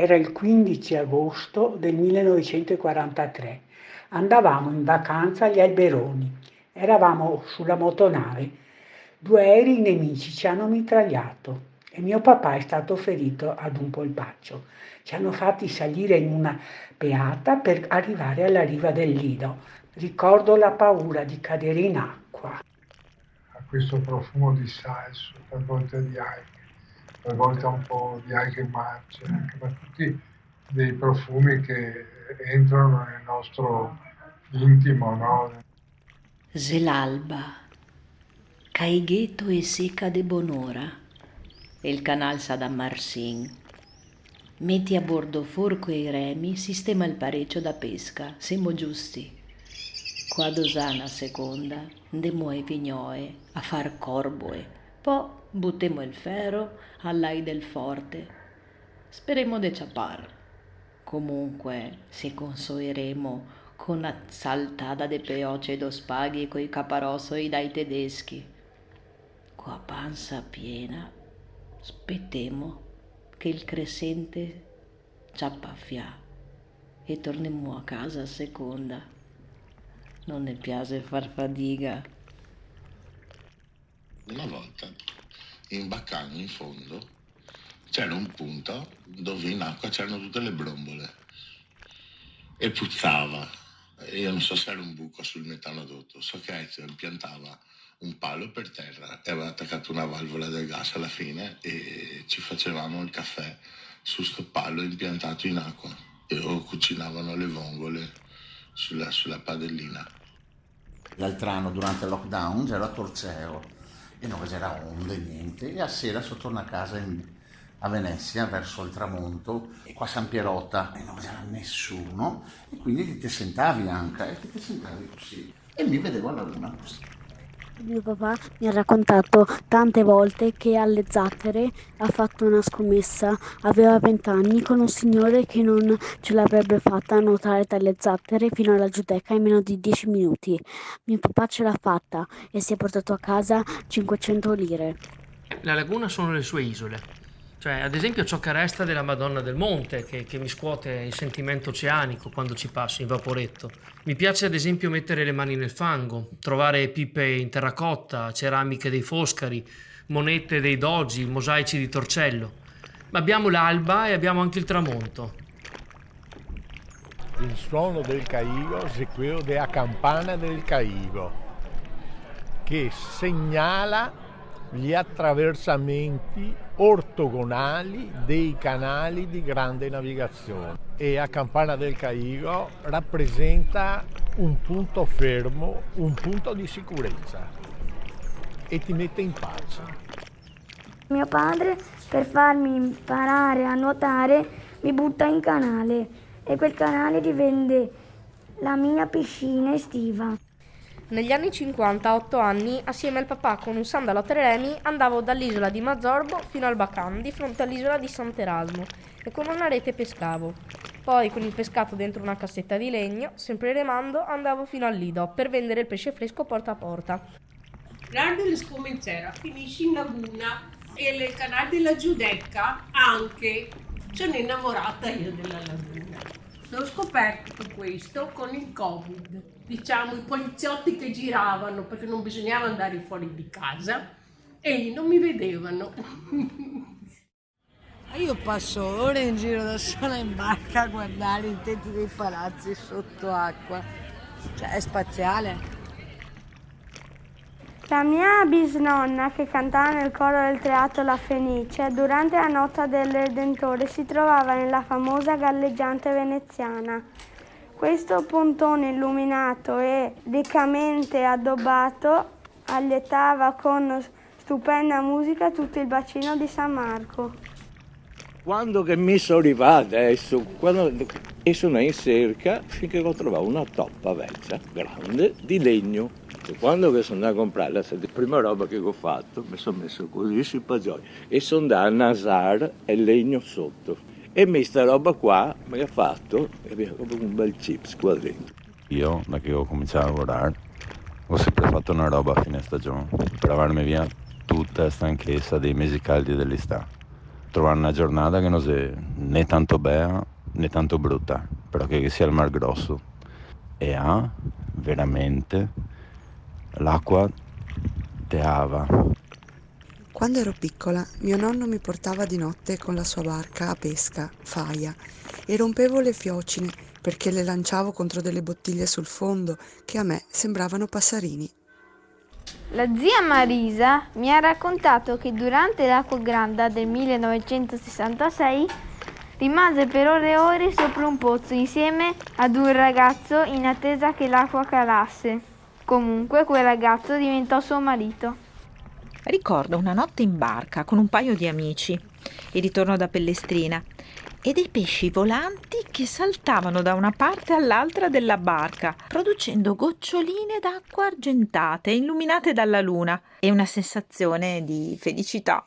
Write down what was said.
Era il 15 agosto del 1943. Andavamo in vacanza agli Alberoni. Eravamo sulla motonave. Due aerei nemici ci hanno mitragliato e mio papà è stato ferito ad un polpaccio. Ci hanno fatti salire in una peata per arrivare alla riva del Lido. Ricordo la paura di cadere in acqua. Ha questo profumo di salso, talvolta di alghe, talvolta un po' di alghe marce, anche, ma tutti dei profumi che entrano nel nostro intimo, no? Zelalba, Caigheto e Seca de Bonora, el canal Sadam Marsin. Metti a bordo forco e i remi, sistema il parecchio da pesca, siamo giusti. Qua dosana seconda, andemo ai vignoe a far corboe, poi buttemo il ferro all'ai del forte. Speremo de ciappar. Comunque, se consoeremo con la saltada de peoce e do spaghi coi caparossoi dai tedeschi. Qua panza piena, aspettiamo che il crescente ciappaffia e torniamo a casa a seconda. Non ne piace far fatica. Una volta in Baccano in fondo c'era un punto dove in acqua c'erano tutte le brombole e puzzava. Io non so se era un buco sul metanodotto, so che Ezio impiantava un palo per terra e aveva attaccato una valvola del gas alla fine e ci facevamo il caffè su sto palo impiantato in acqua o cucinavano le vongole sulla padellina. L'altro anno durante il lockdown c'era a Torceo e non c'era onde, niente, e a sera sono tornato a casa a Venezia verso il tramonto e qua a San Pierotta e non c'era nessuno e quindi ti sentavi anche e ti sentavi così e mi vedevo alla luna così. Mio papà mi ha raccontato tante volte che alle Zattere ha fatto una scommessa, aveva 20 anni, con un signore che non ce l'avrebbe fatta a nuotare dalle Zattere fino alla Giudecca in meno di 10 minuti. Mio papà ce l'ha fatta e si è portato a casa 500 lire. La laguna sono le sue isole. Cioè, ad esempio, ciò che resta della Madonna del Monte, che mi scuote il sentimento oceanico quando ci passo in vaporetto. Mi piace, ad esempio, mettere le mani nel fango, trovare pipe in terracotta, ceramiche dei Foscari, monete dei Dogi, mosaici di Torcello. Ma abbiamo l'alba e abbiamo anche il tramonto. Il suono del Caigo è quello della campana del Caigo, che segnala gli attraversamenti ortogonali dei canali di grande navigazione e a Campana del Caigo rappresenta un punto fermo, un punto di sicurezza e ti mette in pace. Mio padre, per farmi imparare a nuotare, mi butta in canale e quel canale divenne la mia piscina estiva. Negli anni 50, a 8 anni, assieme al papà con un sandalo a 3 remi, andavo dall'isola di Mazzorbo fino al Bacan, di fronte all'isola di Sant'Erasmo, e con una rete pescavo. Poi, con il pescato dentro una cassetta di legno, sempre remando, andavo fino al Lido per vendere il pesce fresco porta a porta. L'area della Scomenziera finisce in laguna e nel canale della Giudecca anche. Sono innamorata io della laguna. L'ho scoperto tutto questo con il Covid. Diciamo, i poliziotti che giravano perché non bisognava andare fuori di casa e non mi vedevano. Io passo ore in giro da sola in barca a guardare i tetti dei palazzi sotto acqua. Cioè, è spaziale. La mia bisnonna, che cantava nel coro del Teatro La Fenice, durante la notte del Redentore si trovava nella famosa galleggiante veneziana. Questo pontone illuminato e riccamente addobbato allietava con stupenda musica tutto il bacino di San Marco. Quando che mi sono arrivato adesso, e sono in cerca finché ho trovato una toppa vecchia, grande, di legno. E quando che sono andato a comprarla, la prima roba che ho fatto, mi sono messo così sui poggioli e sono andato a nasare il legno sotto. E me sta roba qua mi ha fatto e abbiamo proprio un bel chips qua dentro. Io, da che ho cominciato a lavorare, ho sempre fatto una roba a fine stagione per avermi via tutta la stanchezza dei mesi caldi dell'estate. trovare una giornata che non sia né tanto bella né tanto brutta, però che sia il Mar Grosso e ha veramente l'acqua teava. Quando ero piccola, mio nonno mi portava di notte con la sua barca a pesca, faia, e rompevo le fiocine perché le lanciavo contro delle bottiglie sul fondo che a me sembravano passarini. La zia Marisa mi ha raccontato che durante l'Acquagranda del 1966 rimase per ore e ore sopra un pozzo insieme ad un ragazzo in attesa che l'acqua calasse. Comunque quel ragazzo diventò suo marito. Ricordo una notte in barca con un paio di amici, il ritorno da Pellestrina, e dei pesci volanti che saltavano da una parte all'altra della barca, producendo goccioline d'acqua argentate illuminate dalla luna, e una sensazione di felicità